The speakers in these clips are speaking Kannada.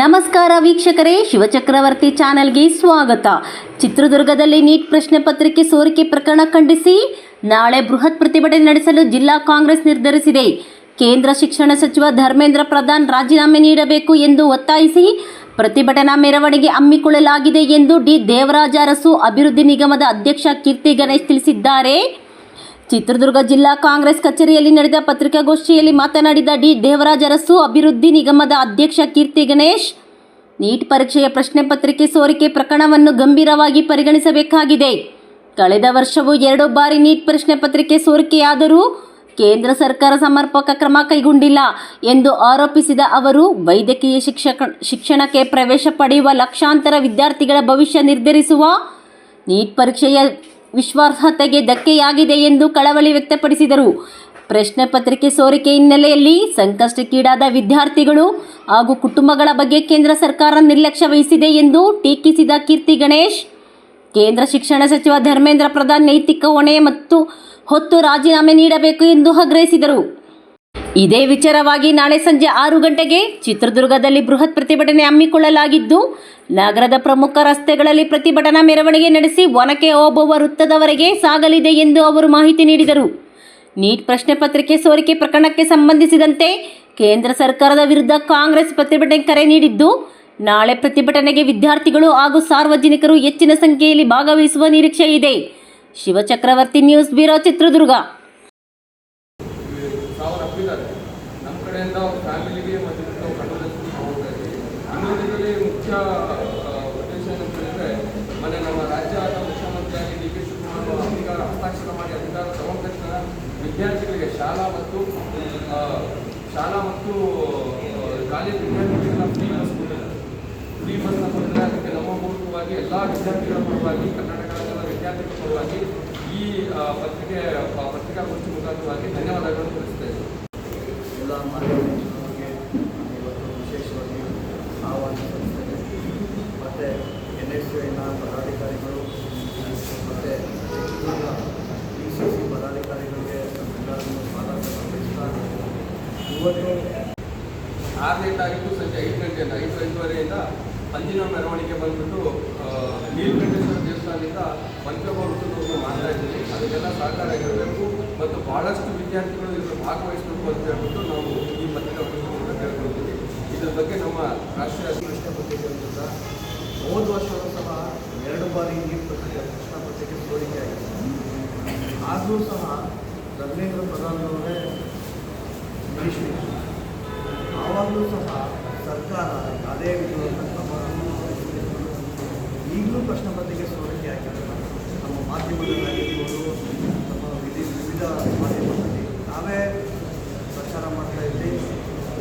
ನಮಸ್ಕಾರ ವೀಕ್ಷಕರೇ, ಶಿವಚಕ್ರವರ್ತಿ ಚಾನೆಲ್ಗೆ ಸ್ವಾಗತ. ಚಿತ್ರದುರ್ಗದಲ್ಲಿ ನೀಟ್ ಪ್ರಶ್ನೆ ಪತ್ರಿಕೆ ಸೋರಿಕೆ ಪ್ರಕರಣ ಖಂಡಿಸಿ ನಾಳೆ ಬೃಹತ್ ಪ್ರತಿಭಟನೆ ನಡೆಸಲು ಜಿಲ್ಲಾ ಕಾಂಗ್ರೆಸ್ ನಿರ್ಧರಿಸಿದೆ. ಕೇಂದ್ರ ಶಿಕ್ಷಣ ಸಚಿವ ಧರ್ಮೇಂದ್ರ ಪ್ರಧಾನ್ ರಾಜೀನಾಮೆ ನೀಡಬೇಕು ಎಂದು ಒತ್ತಾಯಿಸಿ ಪ್ರತಿಭಟನಾ ಮೆರವಣಿಗೆ ಹಮ್ಮಿಕೊಳ್ಳಲಾಗಿದೆ ಎಂದು ಡಿ ದೇವರಾಜ ಅರಸು ಅಭಿವೃದ್ಧಿ ನಿಗಮದ ಅಧ್ಯಕ್ಷ ಕೀರ್ತಿ ಗಣೇಶ್ ತಿಳಿಸಿದ್ದಾರೆ. ಚಿತ್ರದುರ್ಗ ಜಿಲ್ಲಾ ಕಾಂಗ್ರೆಸ್ ಕಚೇರಿಯಲ್ಲಿ ನಡೆದ ಪತ್ರಿಕಾಗೋಷ್ಠಿಯಲ್ಲಿ ಮಾತನಾಡಿದ ಡಿ ದೇವರಾಜ ಅರಸು ಅಭಿವೃದ್ಧಿ ನಿಗಮದ ಅಧ್ಯಕ್ಷ ಕೀರ್ತಿ ಗಣೇಶ್, ನೀಟ್ ಪರೀಕ್ಷೆಯ ಪ್ರಶ್ನೆ ಪತ್ರಿಕೆ ಸೋರಿಕೆ ಪ್ರಕರಣವನ್ನು ಗಂಭೀರವಾಗಿ ಪರಿಗಣಿಸಬೇಕಾಗಿದೆ. ಕಳೆದ ವರ್ಷವೂ 2 ಬಾರಿ ನೀಟ್ ಪ್ರಶ್ನೆ ಪತ್ರಿಕೆ ಸೋರಿಕೆಯಾದರೂ ಕೇಂದ್ರ ಸರ್ಕಾರ ಸಮರ್ಪಕ ಕ್ರಮ ಕೈಗೊಂಡಿಲ್ಲ ಎಂದು ಆರೋಪಿಸಿದ ಅವರು, ವೈದ್ಯಕೀಯ ಶಿಕ್ಷಣಕ್ಕೆ ಪ್ರವೇಶ ಪಡೆಯುವ ಲಕ್ಷಾಂತರ ವಿದ್ಯಾರ್ಥಿಗಳ ಭವಿಷ್ಯ ನಿರ್ಧರಿಸುವ ನೀಟ್ ಪರೀಕ್ಷೆಯ ವಿಶ್ವಾಸಾರ್ಹತೆಗೆ ಧಕ್ಕೆಯಾಗಿದೆ ಎಂದು ಕಳವಳ ವ್ಯಕ್ತಪಡಿಸಿದರು. ಪ್ರಶ್ನೆ ಪತ್ರಿಕೆ ಸೋರಿಕೆ ಹಿನ್ನೆಲೆಯಲ್ಲಿ ಸಂಕಷ್ಟಕ್ಕೀಡಾದ ವಿದ್ಯಾರ್ಥಿಗಳು ಹಾಗೂ ಕುಟುಂಬಗಳ ಬಗ್ಗೆ ಕೇಂದ್ರ ಸರ್ಕಾರ ನಿರ್ಲಕ್ಷ್ಯ ವಹಿಸಿದೆ ಎಂದು ಟೀಕಿಸಿದ ಕೀರ್ತಿ ಗಣೇಶ್, ಕೇಂದ್ರ ಶಿಕ್ಷಣ ಸಚಿವ ಧರ್ಮೇಂದ್ರ ಪ್ರಧಾನ್ ನೈತಿಕ ಹೊಣೆ ಹೊತ್ತು ರಾಜೀನಾಮೆ ನೀಡಬೇಕು ಎಂದು ಆಗ್ರಹಿಸಿದರು. ಇದೇ ವಿಚಾರವಾಗಿ ನಾಳೆ ಸಂಜೆ 6 ಗಂಟೆಗೆ ಚಿತ್ರದುರ್ಗದಲ್ಲಿ ಬೃಹತ್ ಪ್ರತಿಭಟನೆ ಹಮ್ಮಿಕೊಳ್ಳಲಾಗಿದ್ದು, ನಗರದ ಪ್ರಮುಖ ರಸ್ತೆಗಳಲ್ಲಿ ಪ್ರತಿಭಟನಾ ಮೆರವಣಿಗೆ ನಡೆಸಿ ಒನಕೆ ಓಬವ್ವ ವೃತ್ತದವರೆಗೆ ಸಾಗಲಿದೆ ಎಂದು ಅವರು ಮಾಹಿತಿ ನೀಡಿದರು. ನೀಟ್ ಪ್ರಶ್ನೆ ಪತ್ರಿಕೆ ಸೋರಿಕೆ ಪ್ರಕರಣಕ್ಕೆ ಸಂಬಂಧಿಸಿದಂತೆ ಕೇಂದ್ರ ಸರ್ಕಾರದ ವಿರುದ್ಧ ಕಾಂಗ್ರೆಸ್ ಪ್ರತಿಭಟನೆ ಕರೆ ನೀಡಿದ್ದು, ನಾಳೆ ಪ್ರತಿಭಟನೆಗೆ ವಿದ್ಯಾರ್ಥಿಗಳು ಹಾಗೂ ಸಾರ್ವಜನಿಕರು ಹೆಚ್ಚಿನ ಸಂಖ್ಯೆಯಲ್ಲಿ ಭಾಗವಹಿಸುವ ನಿರೀಕ್ಷೆ ಇದೆ. ಶಿವಚಕ್ರವರ್ತಿ ನ್ಯೂಸ್ ಬ್ಯೂರೋ, ಚಿತ್ರದುರ್ಗ. ನಮ್ಮ ಕಡೆಯಿಂದ ಫ್ಯಾಮಿಲಿಗೆ ಮತ್ತು ಇನ್ನೊಂದರಲ್ಲಿ ಮುಖ್ಯ ಉದ್ದೇಶ ಏನಂತಂದರೆ, ಮೊನ್ನೆ ನಮ್ಮ ರಾಜ್ಯದ ಮುಖ್ಯಮಂತ್ರಿಯಾಗಿ ಡಿ ಕೆ ಶಿವಕುಮಾರ್ ಅಧಿಕಾರ ಹಸ್ತಾಕ್ಷರ ಮಾಡಿ ಅಧಿಕಾರ ತಗೊಂಡ ತಕ್ಷಣ ವಿದ್ಯಾರ್ಥಿಗಳಿಗೆ ಶಾಲಾ ಮತ್ತು ಕಾಲೇಜು ವಿದ್ಯಾರ್ಥಿಗಳಿಗೆಲ್ಲ ಫ್ರೀ ಬಸ್ನ ಕೊಟ್ಟಿದ್ದಾರೆ. ಅದಕ್ಕೆ ನಮ್ಮ ಮೂಲಕವಾಗಿ ಎಲ್ಲ ವಿದ್ಯಾರ್ಥಿಗಳ ಪರವಾಗಿ, ಕರ್ನಾಟಕ ರಾಜ್ಯದ ವಿದ್ಯಾರ್ಥಿಗಳ ಪರವಾಗಿ ಈ ಪತ್ರಿಕಾಗೋಷ್ಠಿ ಮುಖಾಂತರವಾಗಿ ಧನ್ಯವಾದಗಳನ್ನು ತಿಳಿಸ್ತೇವೆ. ಎಲ್ಲ ಮಾಧ್ಯಮಗಳಿಗೆ ಇವತ್ತು ವಿಶೇಷವಾಗಿ ಆಹ್ವಾನಿಸುತ್ತೇವೆ. ಮತ್ತು NSUIನ ಪದಾಧಿಕಾರಿಗಳು ಮತ್ತು PCC ಪದಾಧಿಕಾರಿಗಳಿಗೆ ಎಲ್ಲರನ್ನು ಸ್ವಾಗತ ಬಯಸ್ತಾ, ಇವತ್ತು 6ನೇ ತಾರೀಕು ಸಂಜೆ 5 ಗಂಟೆಯಿಂದ 5:30 ಅಂಜಿನ ಮೆರವಣಿಗೆ ಬಂದ್ಬಿಟ್ಟು ನೀಲಕಂಠೇಶ್ವರ ದೇವಸ್ಥಾನದಿಂದ ಪಂಚಭೌತದವರೆಗೂ ಮಾಡ್ತಾ ಇದ್ದೀವಿ. ಅದಕ್ಕೆಲ್ಲ ಸಹಕಾರ ಇರಬೇಕು ಮತ್ತು ಭಾಳಷ್ಟು ವಿದ್ಯಾರ್ಥಿಗಳು ಇದನ್ನು ಭಾಗವಹಿಸಬೇಕು ಅಂತ ಹೇಳ್ಬಿಟ್ಟು ನಾವು ಈ ಪತ್ರಿಕಾಗೋಷ್ಠಿಯನ್ನು ಕೇಳ್ಕೊಳ್ತೀವಿ. ಇದರ ಬಗ್ಗೆ ನಮ್ಮ ರಾಷ್ಟ್ರೀಯ ಪ್ರಶ್ನೆ ಪತ್ರಿಕೆಯಿಂದ ಹೋದ ವರ್ಷವೂ ಸಹ 2 ಬಾರಿ ನೀಟ್ ಪ್ರಶ್ನೆ ಪತ್ರಿಕೆ ಸೋರಿಕೆ ಆಗಿದೆ. ಆದರೂ ಸಹ ಧರ್ಮೇಂದ್ರ ಪ್ರಧಾನ್ ಅವರೇ ನಿರೀಕ್ಷೆ, ಆವಾಗಲೂ ಸಹ ಸರ್ಕಾರ ಅದೇ ವಿಧವಾದ ಕ್ರಮ ಈಗಲೂ ಪ್ರಶ್ನೆ ಪತ್ರಿಕೆ ಸೋರಿಕೆ ಆಗಿದೆ. ನಮ್ಮ ಮಾಧ್ಯಮದಲ್ಲಾಗಿರ್ಬೋದು, ನಮ್ಮ ವಿವಿಧ ಮಾಧ್ಯಮದಲ್ಲಿ ನಾವೇ ಪ್ರಚಾರ ಮಾಡ್ತಾ ಇದ್ವಿ.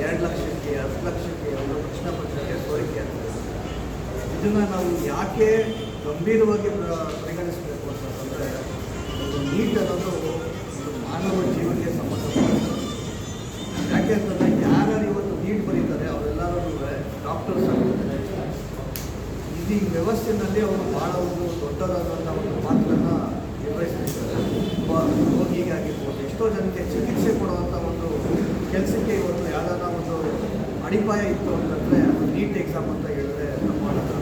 2 ಲಕ್ಷಕ್ಕೆ 10 ಲಕ್ಷಕ್ಕೆ ಒಂದು ಪ್ರಶ್ನೆ ಪತ್ರಿಕೆ ಸೋರಿಕೆ ಆಗ್ತದೆ. ಇದನ್ನು ನಾವು ಯಾಕೆ ಗಂಭೀರವಾಗಿ ಪರಿಗಣಿಸಬೇಕು ಅಂತಂದರೆ, ನೀಟ್ ಅನ್ನೋದು ಒಂದು ಮಾನವ ಜೀವನಕ್ಕೆ ಸಂಬಂಧಪಟ್ಟಿದೆ. ಯಾಕೆ ಅಂತಂದರೆ, ಯಾರು ಇವತ್ತು ನೀಟ್ ಬರೀತಾರೆ ಅವರೆಲ್ಲರೂ ಡಾಕ್ಟರ್ಸ್ ಆಗಿರ್ತಾರೆ. ಈ ವ್ಯವಸ್ಥೆಯಲ್ಲಿ ಅವರು ಭಾಳ ಒಂದು ದೊಡ್ಡದಾದಂಥ ಒಂದು ಪಾತ್ರನ ನಿರ್ವಹಿಸ್ತಿದ್ದಾರೆ. ಒಬ್ಬ ರೋಗಿಗಾಗಿರ್ಬೋದು, ಎಷ್ಟೋ ಜನಕ್ಕೆ ಚಿಕಿತ್ಸೆ ಕೊಡುವಂಥ ಒಂದು ಕೆಲಸಕ್ಕೆ ಇವತ್ತು ಯಾವುದಾದ ಒಂದು ಅಡಿಪಾಯ ಇತ್ತು ಅಂತಂದರೆ ಅದು ನೀಟ್ ಎಕ್ಸಾಮ್ ಅಂತ ಹೇಳಿದ್ರೆ ತಪ್ಪಾಗಲ್ಲ.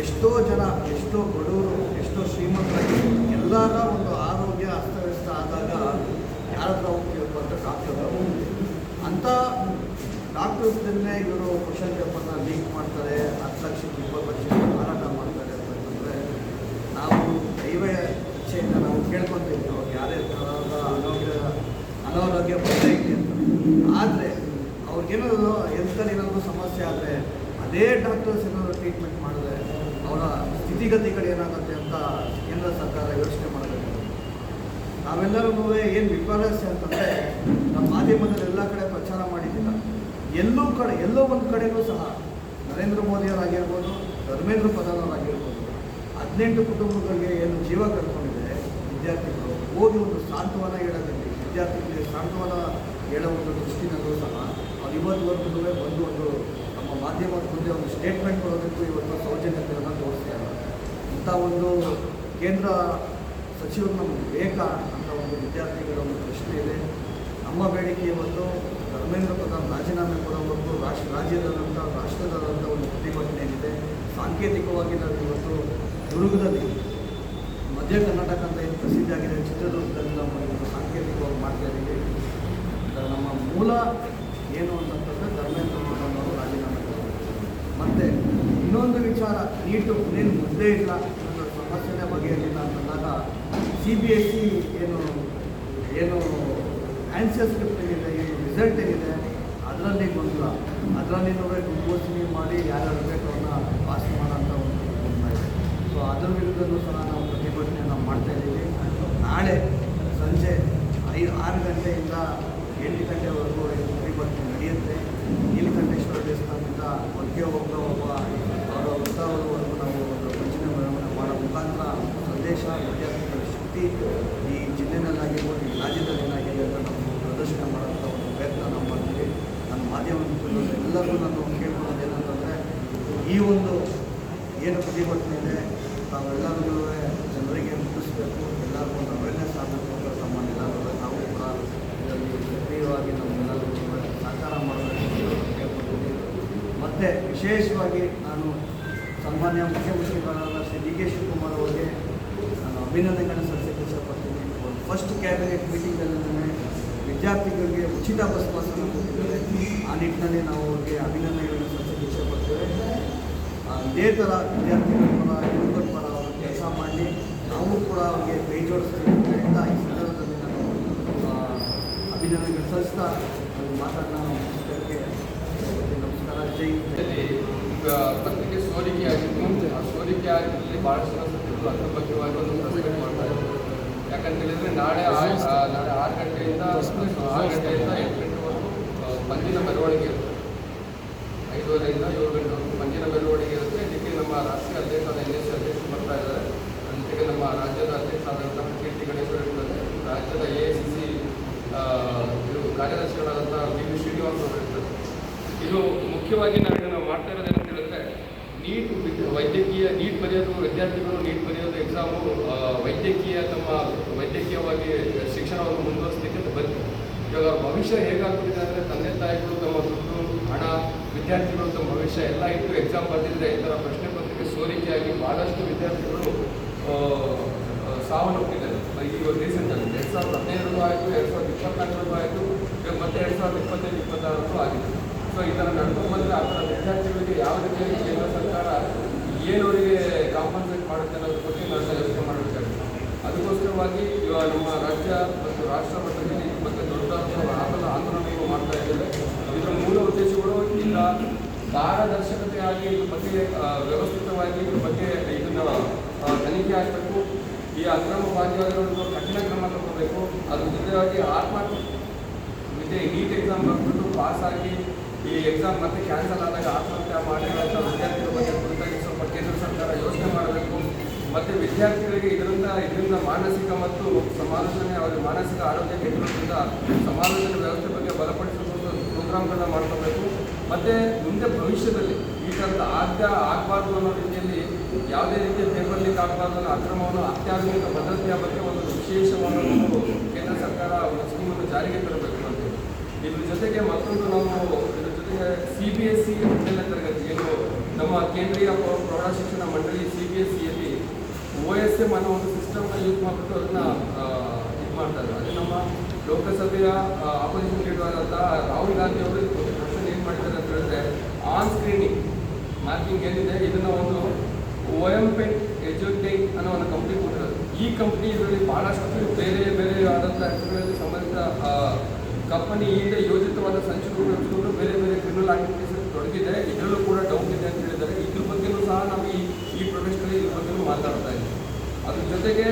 ಎಷ್ಟೋ ಜನ, ಎಷ್ಟೋ ಬಡವರು, ಎಷ್ಟೋ ಶ್ರೀಮಂತರಾಗಿ ಎಲ್ಲರ ಒಂದು ಆರೋಗ್ಯ ಅಸ್ತವ್ಯಸ್ತ ಆದಾಗ ಯಾರ ಹತ್ರ ಹೋಗ್ತೀವಪ್ಪ ಅಂತ ಡಾಕ್ಟರ್ ಅಂಥ ಡಾಕ್ಟರ್ಸ್ದನ್ನೇ ಇವರು ಕ್ವಶನ್ ಪೇಪರ್ನ ಲೀಕ್ ಮಾಡ್ತಾರೆ, 10 ಲಕ್ಷಕ್ಕೆ 20 ಲಕ್ಷಕ್ಕೆ ಮಾರಾಟ ಮಾಡ್ತಾರೆ ಅಂತಂದರೆ ನಾವು ದೈವ ಇಚ್ಛೆಯಿಂದ ನಾವು ಕೇಳ್ಕೊತೀವಿ ಅವ್ರಿಗೆ ಯಾರೇ ಥರದ ಅನಾರೋಗ್ಯ ಬರಬೇಕು ಅಂತ. ಆದರೆ ಅವ್ರಿಗೇನಾದ್ರು ಹೆಲ್ತಲ್ಲಿ ಸಮಸ್ಯೆ ಆದರೆ ಅದೇ ಡಾಕ್ಟರ್ಸ್ ಏನಾದರೂ ಟ್ರೀಟ್ಮೆಂಟ್ ಮಾಡಿದ್ರೆ ಅವರ ಸ್ಥಿತಿಗತಿಗಳು ಏನಾಗುತ್ತೆ ಅಂತ ಕೇಂದ್ರ ಸರ್ಕಾರ ಯೋಚನೆ ಮಾಡಬೇಕು. ನಾವೆಲ್ಲರೂ ಏನು ವಿಪರ್ಯಾಸ ಅಂತಂದರೆ, ನಮ್ಮ ಮಾಧ್ಯಮದಲ್ಲಿ ಎಲ್ಲ ಕಡೆ ಪ್ರಚಾರ ಮಾಡಿದ್ದಿಲ್ಲ. ಎಲ್ಲೋ ಒಂದು ಕಡೆಯೂ ಸಹ ನರೇಂದ್ರ ಮೋದಿಯವರಾಗಿರ್ಬೋದು, ಧರ್ಮೇಂದ್ರ ಪ್ರಧಾನ್ ಅವರಾಗಿರ್ಬೋದು, 18 ಕುಟುಂಬಗಳಿಗೆ ಏನು ಜೀವ ಕಳ್ಕೊಂಡಿದೆ ವಿದ್ಯಾರ್ಥಿಗಳು, ಹೋಗಿ ಒಂದು ಸಾಂತ್ವನ ಹೇಳೋದಿಲ್ಲ. ವಿದ್ಯಾರ್ಥಿಗಳಿಗೆ ಸಾಂತ್ವನ ಹೇಳೋ ಒಂದು ದೃಷ್ಟಿನಲ್ಲೂ ಸಹ ಅವ್ರು ಇವತ್ತುವರೆಗೂ ಬಂದು ಒಂದು ನಮ್ಮ ಮಾಧ್ಯಮದ ಮುಂದೆ ಒಂದು ಸ್ಟೇಟ್ಮೆಂಟ್ ಕೊಡೋದಕ್ಕೂ ಇವತ್ತು ಸೌಜನ್ಯತೆಯನ್ನು ತೋರಿಸ್ತಾ ಇಲ್ಲ. ಇಂಥ ಒಂದು ಕೇಂದ್ರ ಸಚಿವರು ನಮಗೆ ಬೇಕಾ ಅಂತ ಒಂದು ವಿದ್ಯಾರ್ಥಿಗಳ ಒಂದು ಪ್ರಶ್ನೆ ಇದೆ. ನಮ್ಮ ಬೇಡಿಕೆ ಇವತ್ತು ಧರ್ಮೇಂದ್ರ ಪ್ರಧಾನ್ ರಾಜೀನಾಮೆ ಕೊಡೋವರೆಗೂ ರಾಜ್ಯದಾದಂಥ ರಾಷ್ಟ್ರದಾದಂಥ ಒಂದು ಪ್ರತಿಭಟನೆ ಏನಿದೆ. ಸಾಂಕೇತಿಕವಾಗಿ ನಾವು ಇವತ್ತು ದುರ್ಗದಲ್ಲಿ ಮಧ್ಯ ಕರ್ನಾಟಕ ಅಂತ ಏನು ಪ್ರಸಿದ್ಧಿಯಾಗಿದೆ, ಚಿತ್ರದುರ್ಗದಲ್ಲಿ ನಾವು ಇವತ್ತು ಸಾಂಕೇತಿಕವಾಗಿ ಮಾಡ್ತಾ ಇದ್ದೀವಿ. ನಮ್ಮ ಮೂಲ ಏನು ಅಂತಂತಂದರೆ ಧರ್ಮೇಂದ್ರ ಪ್ರಧಾನ್ ಅವರು ರಾಜೀನಾಮೆ ಕೊಡೋದು. ಮತ್ತು ಇನ್ನೊಂದು ವಿಚಾರ, ನೀಟು ಇನ್ನೇನು ಮುದ್ದೆ ಇಲ್ಲ ಅನ್ನೋ ಸಮಸ್ಯೆನೇ ಬಗೆಹರಿಲ್ಲ ಅಂತಂದಾಗ CBSE ಏನು ಆನ್ಸರ್ ಸ್ಕ್ರಿಪ್ಟ್ ಏನಿದೆ, ಏನು ರಿಸಲ್ಟ್ ಏನಿದೆ ಅದರಲ್ಲಿ ಗೊಂದಲ, ಅದರಲ್ಲಿ ಘೋಷಣೆ ಮಾಡಿ ಯಾರ್ಯಾರು ಬೇಕು ಅವ್ರನ್ನ ಪಾಸ್ ಮಾಡೋಂಥ ಒಂದು ಗೊಂದಲ ಇದೆ. ಸೊ ಅದರ ವಿರುದ್ಧವೂ ಸಹ ನಾವು ಪ್ರತಿಭಟನೆಯನ್ನು ಮಾಡ್ತಾಯಿದ್ದೀವಿ. ನಾಳೆ ಸಂಜೆ 6 ಗಂಟೆಯಿಂದ 8 ಗಂಟೆವರೆಗೂ ಪ್ರತಿಭಟನೆ ನಡೆಯುತ್ತೆ. ನೀಲಕಂಠೇಶ್ವರ ದೇವಸ್ಥಾನದಿಂದ ಒಳಗೆ ಒಬ್ಬ ಅವರ ವೃತ್ತವರೆಗೂ ನಾವು ಒಂದು ವಂಚನೆ ಮೆರವಣಿಗೆ ಮಾಡೋ ಮುಖಾಂತರ ಸಂದೇಶ, ವಿದ್ಯಾರ್ಥಿಗಳ ಶಕ್ತಿ ಈ ಜಿಲ್ಲೆನಲ್ಲಾಗಿರ್ಬೋದು, ಈ ರಾಜ್ಯದಲ್ಲೇನಾಗಿದೆ ಅಂತ ನಾವು ಪ್ರದರ್ಶನ ಮಾಡೋಂಥ ಒಂದು ಪ್ರಯತ್ನ ನಾವು ಮಾಡ್ತೀವಿ. ನನ್ನ ಮಾಧ್ಯಮ ಮಿತ್ರರು ಎಲ್ಲರಿಗೂ ನಾನು ಕೇಳ್ಕೊಳ್ಳೋದೇನಂತಂದರೆ, ಈ ಒಂದು ಏನು ಪ್ರತಿಭಟನೆ ಇದೆ ತಾವೆಲ್ಲರಿಗೂ ಜನರಿಗೆ ಮುಟ್ಟಿಸ್ಬೇಕು, ಎಲ್ಲರಿಗೂ ಒಂದು ಅವೇರ್ನೆಸ್ ಆಗಬೇಕು ಅಂತ ತಮ್ಮನ್ನೆಲ್ಲರೂ ನಾವು ಕೂಡ ಇದರಲ್ಲಿ ಸಕ್ರಿಯವಾಗಿ ನಮ್ಮೆಲ್ಲರಿಗೂ ಸಹಕಾರ ಮಾಡಬೇಕು ಅಂತ ಕೇಳ್ಕೊಳ್ತೀನಿ. ಮತ್ತು ವಿಶೇಷವಾಗಿ ನಾನು ಸನ್ಮಾನ್ಯ ಮುಖ್ಯಮಂತ್ರಿಗಳಾದ ಶ್ರೀ DK ಶಿವಕುಮಾರ್ ಅವರಿಗೆ ನಾನು ಅಭಿನಂದನೆಗಳನ್ನು ಸಲ್ಲಿಸಕ್ಕೆ ಇಷ್ಟಪಡ್ತೀನಿ. ಒಂದು ಫಸ್ಟ್ ಕ್ಯಾಬಿನೆಟ್ ಮೀಟಿಂಗಲ್ಲಿ ವಿದ್ಯಾರ್ಥಿಗಳಿಗೆ ಉಚಿತ ಬಸ್ ಪಾಸನ್ನು ಕೊಟ್ಟಿದ್ದಾರೆ. ಆ ನಿಟ್ಟಿನಲ್ಲಿ ನಾವು ಅವ್ರಿಗೆ ಅಭಿನಂದನೆಗಳನ್ನು ಸಲ್ಲಿಸಕ್ಕೆ ಇಷ್ಟಪಡ್ತೇವೆ. ಇದೇ ಥರ ವಿದ್ಯಾರ್ಥಿಗಳ ಪರ, ಯುವಕರ ಪರ ಅವರು ಕೆಲಸ ಮಾಡಿ ನಾವು ಕೂಡ ಅವ್ರಿಗೆ ಕೈ ಜೋಡಿಸ್ತೀವಿ ಅಂತ ಈ ಸಂದರ್ಭದಲ್ಲಿ ನಾನು ಅಭಿನಂದನೆಗಳು ಸಲ್ಲಿಸ್ತಾ ನನ್ನ ಮಾತನ್ನು ಮುಗಿಸೋದಕ್ಕೆ ನಮಸ್ಕಾರ. ಜೈ ಪತ್ರಿಕೆ ಸೋರಿಕೆ ಆಗಿದ್ದು, ಆ ಸೋರಿಕೆ ಆಗಿದ್ದಲ್ಲಿ ಭಾಳಷ್ಟು ಜನ ಅದ್ರ ಬಗ್ಗೆವಾಗಿ ಒಂದು ಪ್ರೆಸ್ಮೆಂಟ್ ಮಾಡ್ತಾ ಇದ್ದಾರೆ. ಯಾಕಂತ ಹೇಳಿದರೆ ನಾಳೆ 6 ಗಂಟೆಯಿಂದ 8 ಗಂಟೆವರೆಗೂ ಪಂಜಿನ ಮೆರವಣಿಗೆ ಇರುತ್ತೆ. 5:30ರಿಂದ 7 ಗಂಟೆವರೆಗೂ ಪಂಜಿನ ಮೆರವಣಿಗೆ ಇರುತ್ತೆ. ಇದಕ್ಕೆ ನಮ್ಮ ರಾಷ್ಟ್ರೀಯ ಅಧ್ಯಕ್ಷರಾದ NSC ಅಧ್ಯಕ್ಷರು ಬರ್ತಾ ಇದ್ದಾರೆ. ಜೊತೆಗೆ ನಮ್ಮ ರಾಜ್ಯದ ಅಧ್ಯಕ್ಷರಾದಂಥ ಕೀರ್ತಿ ಗಣೇಶ್ವರ ಇರ್ತದೆ, ರಾಜ್ಯದ AICC ಕಾರ್ಯದರ್ಶಿಗಳಾದಂಥ BV ಶ್ರೀನಿವಾಸ್ ಅವರು ಇರ್ತಾರೆ. ಇದು ಮುಖ್ಯವಾಗಿ ನಾವು ಮಾಡ್ತಾ ಇರೋದು ಏನಂತ ಹೇಳಿದ್ರೆ, ವೈದ್ಯಕೀಯ ನೀಟ್ ಬರೆಯೋದು, ವಿದ್ಯಾರ್ಥಿಗಳು ನೀಟ್ ಬರೆಯೋದು ಎಕ್ಸಾಮು ವೈದ್ಯಕೀಯವಾಗಿ ಶಿಕ್ಷಣವನ್ನು ಮುಂದುವರಿಸಲಿಕ್ಕೆ ಬಂತು. ಇವಾಗ ಭವಿಷ್ಯ ಹೇಗಾಗ್ಬಿಟ್ಟಿದೆ ಅಂದರೆ, ತಂದೆ ತಾಯಿಗಳು ತಮ್ಮ ದುಡ್ಡು, ಹಣ, ವಿದ್ಯಾರ್ಥಿಗಳು ತಮ್ಮ ಭವಿಷ್ಯ ಎಲ್ಲ ಇಟ್ಟು ಎಕ್ಸಾಮ್ ಬರೆದಿದ್ರೆ ಈ ಥರ ಪ್ರಶ್ನೆ ಪತ್ರಿಕೆ ಸೋರಿಕೆಯಾಗಿ ಭಾಳಷ್ಟು ವಿದ್ಯಾರ್ಥಿಗಳು ಸಾವನ್ನಪ್ಪಿದ್ದಾರೆ. ಈಗ ರೀಸೆಂಟಲ್ಲಿ 2015 ಆಯಿತು, 2024 ಆಯಿತು, ಮತ್ತೆ 2025-26 ಆಗಿದೆ. ಸೊ ಈ ಥರ ನಡ್ಕೊಂಡು ಬಂದರೆ ಆ ಥರ ವಿದ್ಯಾರ್ಥಿಗಳಿಗೆ ಯಾವ ರೀತಿಯಾಗಿ ಕೇಂದ್ರ ಸರ್ಕಾರ ಏನವರಿಗೆ ಕಾಂಪನ್ಸೇಟ್ ಮಾಡುತ್ತೆ ಅನ್ನೋದ್ರ ಬಗ್ಗೆ ನಾವು ಯೋಚನೆ ಮಾಡಬೇಕಾಗುತ್ತೆ. ಅದಕ್ಕೋಸ್ಕರವಾಗಿ ಇವಾಗ ನಮ್ಮ ರಾಜ್ಯ ಮತ್ತು ರಾಷ್ಟ್ರ ಮಟ್ಟದಲ್ಲಿ ಮತ್ತು ದೊಡ್ಡ ಆಂದೋಲನಗಳು ಮಾಡ್ತಾ ಇದ್ದೇವೆ. ಇದರ ಮೂಲ ಉದ್ದೇಶಗಳು ಈಗ ಪಾರದರ್ಶಕತೆಯಾಗಿ ಇದ್ರ ಬಗ್ಗೆ ವ್ಯವಸ್ಥಿತವಾಗಿ ಇದ್ರ ಬಗ್ಗೆ ಇದನ್ನು ತನಿಖೆ ಆಗಬೇಕು. ಈ ಅಕ್ರಮ ಭಾಗಿಯಾಗಿರೋದು ಕಠಿಣ ಕ್ರಮ ತಗೋಬೇಕು. ಅದ್ರ ಜೊತೆಯಾಗಿ ಆತ್ಮಹತ್ಯೆ ನೀಟ್ ಎಕ್ಸಾಮ್ ಬಂದ್ಬಿಟ್ಟು ಪಾಸಾಗಿ ಈ ಎಕ್ಸಾಮ್ ಮತ್ತೆ ಕ್ಯಾನ್ಸಲ್ ಆದಾಗ ಆತ್ಮಹತ್ಯೆ ಮಾಡಿರೋಂಥ ವಿದ್ಯಾರ್ಥಿಗಳ ಬಗ್ಗೆ ಕುರಿತಾಗಿ ಸ್ವಲ್ಪ ಕೇಂದ್ರ ಸರ್ಕಾರ ಯೋಚನೆ ಮಾಡಬೇಕು. ಮತ್ತು ವಿದ್ಯಾರ್ಥಿಗಳಿಗೆ ಇದರಿಂದ ಮಾನಸಿಕ ಮತ್ತು ಸಮಾಲೋಚನೆ, ಅವರ ಮಾನಸಿಕ ಆರೋಗ್ಯ ಕೆಟ್ಟಿರೋದ್ರಿಂದ ಸಮಾಲೋಚನೆ ವ್ಯವಸ್ಥೆ ಬಗ್ಗೆ ಬಲಪಡಿಸುವ ಪ್ರೋಗ್ರಾಮ್ಗಳನ್ನ ಮಾಡ್ಕೋಬೇಕು. ಮತ್ತು ಮುಂದೆ ಭವಿಷ್ಯದಲ್ಲಿ ಈ ಥರದ ಆಗಬಾರ್ದು ಅನ್ನೋ ರೀತಿಯಲ್ಲಿ ಯಾವುದೇ ರೀತಿಯ ಪೇಪರ್ ಲೀಕ್ ಆಗಬಾರ್ದು ಅನ್ನೋ ಅಕ್ರಮವನ್ನು ಅತ್ಯಾಧುನಿಕ ಭದ್ರತೆಯ ಬಗ್ಗೆ ಒಂದು ವಿಶೇಷವಾದ ಕೇಂದ್ರ ಸರ್ಕಾರ ಒಂದು ಸ್ಕೀಮನ್ನು ಜಾರಿಗೆ ತರಬೇಕು ಅಂತ. ಇದ್ರ ಜೊತೆಗೆ ಮತ್ತೊಂದು ನಾವು ಇದ್ರ ಜೊತೆಗೆ CBSE 10ನೇ ತರಗತಿ ಏನು ನಮ್ಮ ಕೇಂದ್ರೀಯ ಪ್ರೌಢಶಿಕ್ಷಣ ಮಂಡಳಿ CBSEಯಲ್ಲಿ OSM ಅನ್ನೋ ಒಂದು ಸಿಸ್ಟಮ್ನ ಯೂಸ್ ಮಾಡಿಬಿಟ್ಟು ಅದನ್ನ ಇದು ಮಾಡ್ತಾರೆ. ಅದು ನಮ್ಮ ಲೋಕಸಭೆಯ ಆಪೋಸಿಷನ್ ಲೀಡರ್ ಆದಂಥ ರಾಹುಲ್ ಗಾಂಧಿ ಅವರು ಕ್ವಶನ್ ಏನು ಮಾಡಿದ್ದಾರೆ ಅಂತ ಹೇಳಿದ್ರೆ, ಆನ್ ಸ್ಕ್ರೀನಿಂಗ್ ಮಾರ್ಕಿಂಗ್ ಏನಿದೆ ಇದನ್ನು ಒಂದು OMPET ಎಜುಟೆಕ್ ಅನ್ನೋ ಒಂದು ಕಂಪ್ನಿ ಕೊಟ್ಟಿರೋದು. ಈ ಕಂಪ್ನಿ ಇದರಲ್ಲಿ ಭಾಳಷ್ಟು ಬೇರೆ ಆದಂಥ ಹೆಸರುಗಳಲ್ಲಿ ಸಂಬಂಧಿತ ಕಂಪನಿ ಈಗ ಯೋಜಿತವಾದ ಸಂಚುಗಳು ನಡೆಸಿಕೊಂಡು ಬೇರೆ ಕ್ರಿಮಿನಲ್ ಆಕ್ಟಿವಿಟೀಸ್ ತೊಡಗಿದೆ. ಇದರಲ್ಲೂ ಕೂಡ ಡೌನ್ ಇದೆ ಅಂತ ಹೇಳಿದ್ದಾರೆ. ಇದ್ರ ಬಗ್ಗೆಯೂ ಸಹ ನಾವು ಈ ಪ್ರೊಟೆಸ್ಟಲ್ಲಿ ಇದ್ರ ಬಗ್ಗೆಯೂ ಮಾತಾಡ್ತಾ ಇದ್ದೀವಿ. ಅದ್ರ ಜೊತೆಗೆ